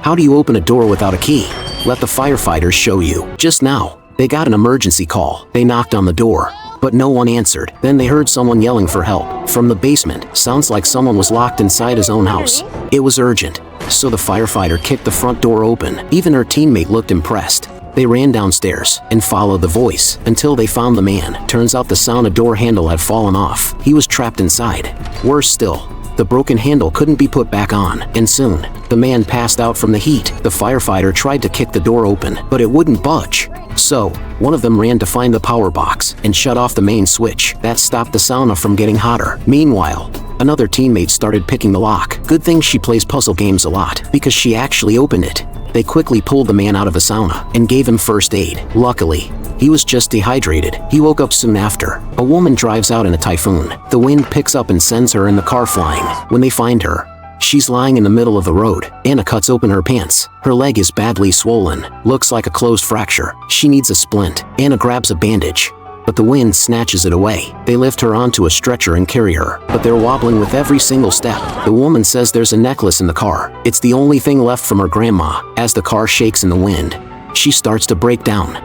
How do you open a door without a key? Let the firefighters show you. Just now, they got an emergency call. They knocked on the door, but no one answered. Then they heard someone yelling for help. From the basement, sounds like someone was locked inside his own house. It was urgent, so the firefighter kicked the front door open. Even her teammate looked impressed. They ran downstairs and followed the voice until they found the man. Turns out the sauna door handle had fallen off. He was trapped inside. Worse still, the broken handle couldn't be put back on, and soon, the man passed out from the heat. The firefighter tried to kick the door open, but it wouldn't budge. So, one of them ran to find the power box and shut off the main switch. That stopped the sauna from getting hotter. Meanwhile, another teammate started picking the lock. Good thing she plays puzzle games a lot, because she actually opened it. They quickly pulled the man out of the sauna and gave him first aid. Luckily, he was just dehydrated. He woke up soon after. A woman drives out in a typhoon. The wind picks up and sends her in the car flying. When they find her, she's lying in the middle of the road. Anna cuts open her pants. Her leg is badly swollen. Looks like a closed fracture. She needs a splint. Anna grabs a bandage, but the wind snatches it away. They lift her onto a stretcher and carry her, but they're wobbling with every single step. The woman says there's a necklace in the car. It's the only thing left from her grandma. As the car shakes in the wind, she starts to break down.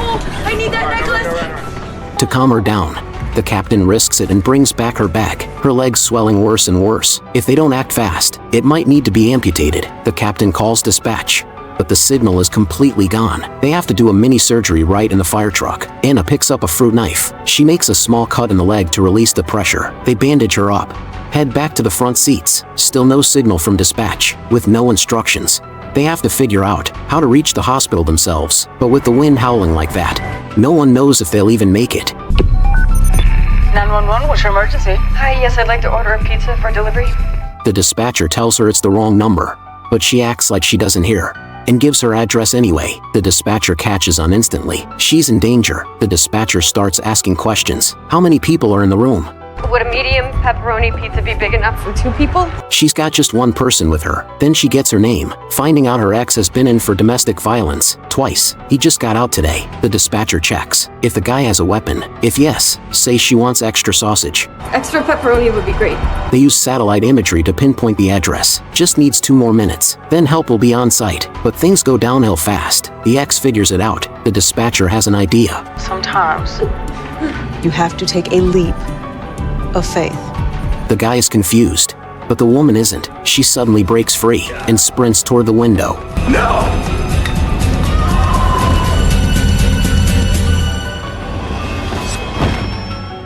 Oh, I need that necklace! To calm her down, the captain risks it and brings back her bag. Her leg's swelling worse and worse. If they don't act fast, it might need to be amputated. The captain calls dispatch, but the signal is completely gone. They have to do a mini surgery right in the fire truck. Anna picks up a fruit knife. She makes a small cut in the leg to release the pressure. They bandage her up. Head back to the front seats. Still no signal from dispatch, with no instructions. They have to figure out how to reach the hospital themselves. But with the wind howling like that, no one knows if they'll even make it. 911, what's your emergency? Hi, yes, I'd like to order a pizza for delivery. The dispatcher tells her it's the wrong number, but she acts like she doesn't hear and gives her address anyway. The dispatcher catches on instantly. She's in danger. The dispatcher starts asking questions. How many people are in the room? Would a medium pepperoni pizza be big enough for 2 people? She's got just one person with her. Then she gets her name, finding out her ex has been in for domestic violence twice. He just got out today. The dispatcher checks if the guy has a weapon. If yes, say she wants extra sausage. Extra pepperoni would be great. They use satellite imagery to pinpoint the address. Just needs 2 more minutes. Then help will be on site. But things go downhill fast. The ex figures it out. The dispatcher has an idea. Sometimes You have to take a leap of faith. The guy is confused, but the woman isn't. She suddenly breaks free and sprints toward the window. No!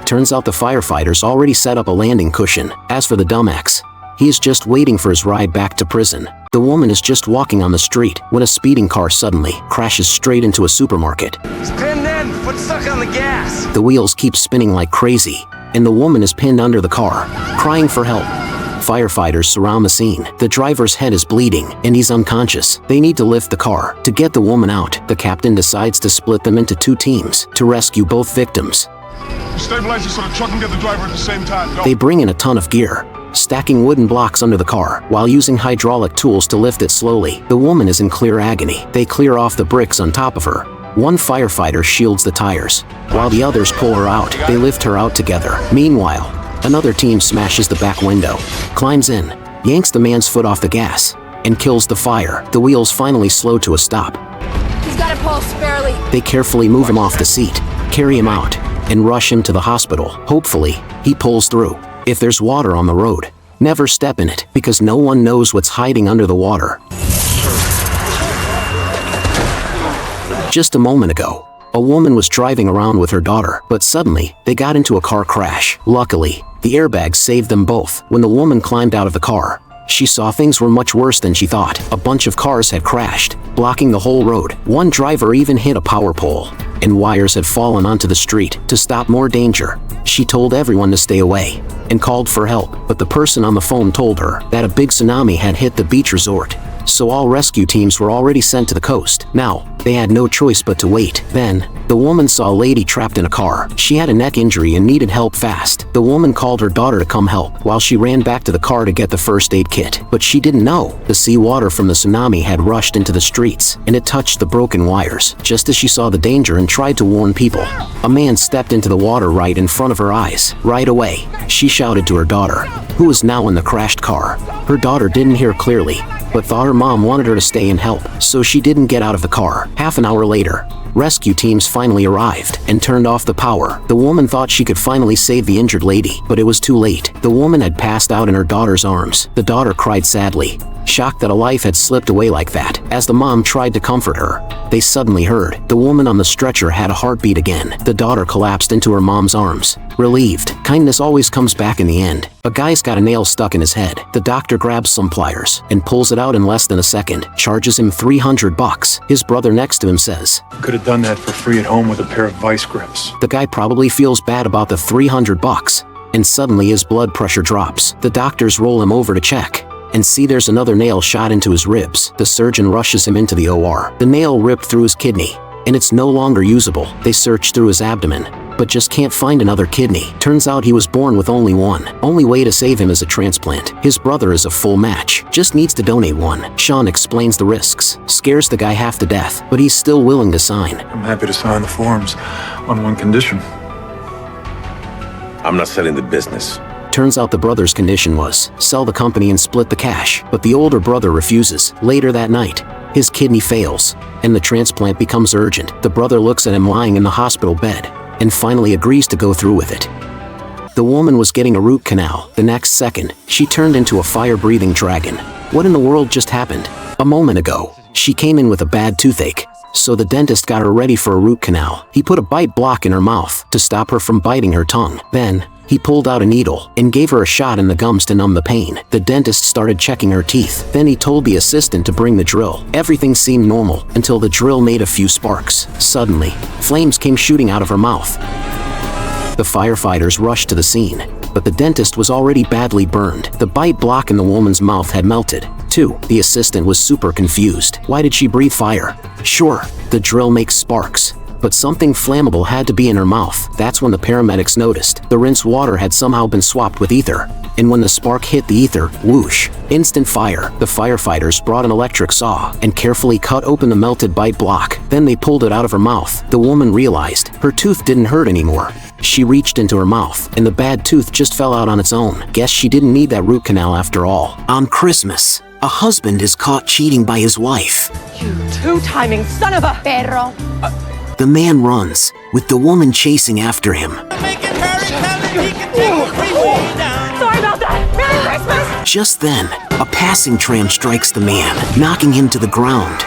Turns out the firefighters already set up a landing cushion. As for the dumb ex, he is just waiting for his ride back to prison. The woman is just walking on the street when a speeding car suddenly crashes straight into a supermarket. He's pinned in, foot stuck on the gas. The wheels keep spinning like crazy, and the woman is pinned under the car, crying for help. Firefighters surround the scene. The driver's head is bleeding, and he's unconscious. They need to lift the car. To get the woman out, the captain decides to split them into 2 teams to rescue both victims. Stabilize this so the truck can get the driver at the same time. Go. They bring in a ton of gear, stacking wooden blocks under the car while using hydraulic tools to lift it slowly. The woman is in clear agony. They clear off the bricks on top of her. One firefighter shields the tires, while the others pull her out. They lift her out together. Meanwhile, another team smashes the back window, climbs in, yanks the man's foot off the gas, and kills the fire. The wheels finally slow to a stop. He's got a pulse, barely. They carefully move him off the seat, carry him out, and rush him to the hospital. Hopefully, he pulls through. If there's water on the road, never step in it, because no one knows what's hiding under the water. Just a moment ago, a woman was driving around with her daughter, but suddenly, they got into a car crash. Luckily, the airbags saved them both. When the woman climbed out of the car, she saw things were much worse than she thought. A bunch of cars had crashed, blocking the whole road. One driver even hit a power pole, and wires had fallen onto the street. To stop more danger, she told everyone to stay away and called for help, but the person on the phone told her that a big tsunami had hit the beach resort, so all rescue teams were already sent to the coast. Now, they had no choice but to wait. Then, the The woman saw a lady trapped in a car. She had a neck injury and needed help fast. The woman called her daughter to come help while she ran back to the car to get the first aid kit. But she didn't know the seawater from the tsunami had rushed into the streets and it touched the broken wires. Just as she saw the danger and tried to warn people, a man stepped into the water right in front of her eyes. Right away, she shouted to her daughter, who was now in the crashed car. Her daughter didn't hear clearly, but thought her mom wanted her to stay and help, so she didn't get out of the car. Half an hour later, rescue teams finally arrived and turned off the power. The woman thought she could finally save the injured lady, but it was too late. The woman had passed out in her daughter's arms. The daughter cried sadly, shocked that a life had slipped away like that. As the mom tried to comfort her, they suddenly heard the woman on the stretcher had a heartbeat again. The daughter collapsed into her mom's arms. Relieved, kindness always comes back in the end. A guy's got a nail stuck in his head. The doctor grabs some pliers and pulls it out in less than a second, charges him $300. His brother next to him says, "Could have done that for free at home with a pair of vice grips." The guy probably feels bad about the $300, and suddenly his blood pressure drops. The doctors roll him over to check and see there's another nail shot into his ribs. The surgeon rushes him into the OR. The nail ripped through his kidney, and it's no longer usable. They search through his abdomen, but just can't find another kidney. Turns out he was born with only one. Only way to save him is a transplant. His brother is a full match, just needs to donate one. Sean explains the risks, scares the guy half to death, but he's still willing to sign. I'm happy to sign the forms on one condition. I'm not selling the business. Turns out the brother's condition was sell the company and split the cash, but the older brother refuses. Later that night, his kidney fails, and the transplant becomes urgent. The brother looks at him lying in the hospital bed, and finally agrees to go through with it. The woman was getting a root canal. The next second, she turned into a fire-breathing dragon. What in the world just happened? A moment ago, she came in with a bad toothache, so the dentist got her ready for a root canal. He put a bite block in her mouth to stop her from biting her tongue. Then, he pulled out a needle and gave her a shot in the gums to numb the pain. The dentist started checking her teeth. Then he told the assistant to bring the drill. Everything seemed normal until the drill made a few sparks. Suddenly, flames came shooting out of her mouth. The firefighters rushed to the scene, but the dentist was already badly burned. The bite block in the woman's mouth had melted, too. The assistant was super confused. Why did she breathe fire? Sure, the drill makes sparks, but something flammable had to be in her mouth. That's when the paramedics noticed. The rinse water had somehow been swapped with ether, and when the spark hit the ether, whoosh, instant fire. The firefighters brought an electric saw and carefully cut open the melted bite block. Then they pulled it out of her mouth. The woman realized her tooth didn't hurt anymore. She reached into her mouth, and the bad tooth just fell out on its own. Guess she didn't need that root canal after all. On Christmas, a husband is caught cheating by his wife. You two-timing son of a perro! The man runs, with the woman chasing after him. Sorry about that! Merry Christmas! Just then, a passing tram strikes the man, knocking him to the ground.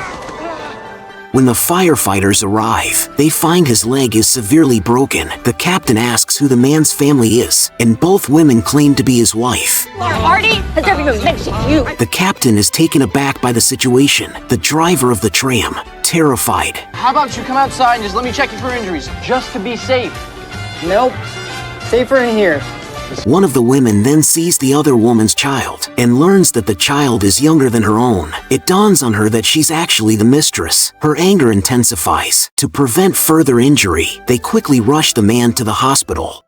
When the firefighters arrive, they find his leg is severely broken. The captain asks who the man's family is, and both women claim to be his wife. Artie has never even mentioned you! The captain is taken aback by the situation. The driver of the tram, terrified. How about you come outside and just let me check you for injuries, just to be safe? Nope. Safer in here. One of the women then sees the other woman's child and learns that the child is younger than her own. It dawns on her that she's actually the mistress. Her anger intensifies. To prevent further injury, they quickly rush the man to the hospital.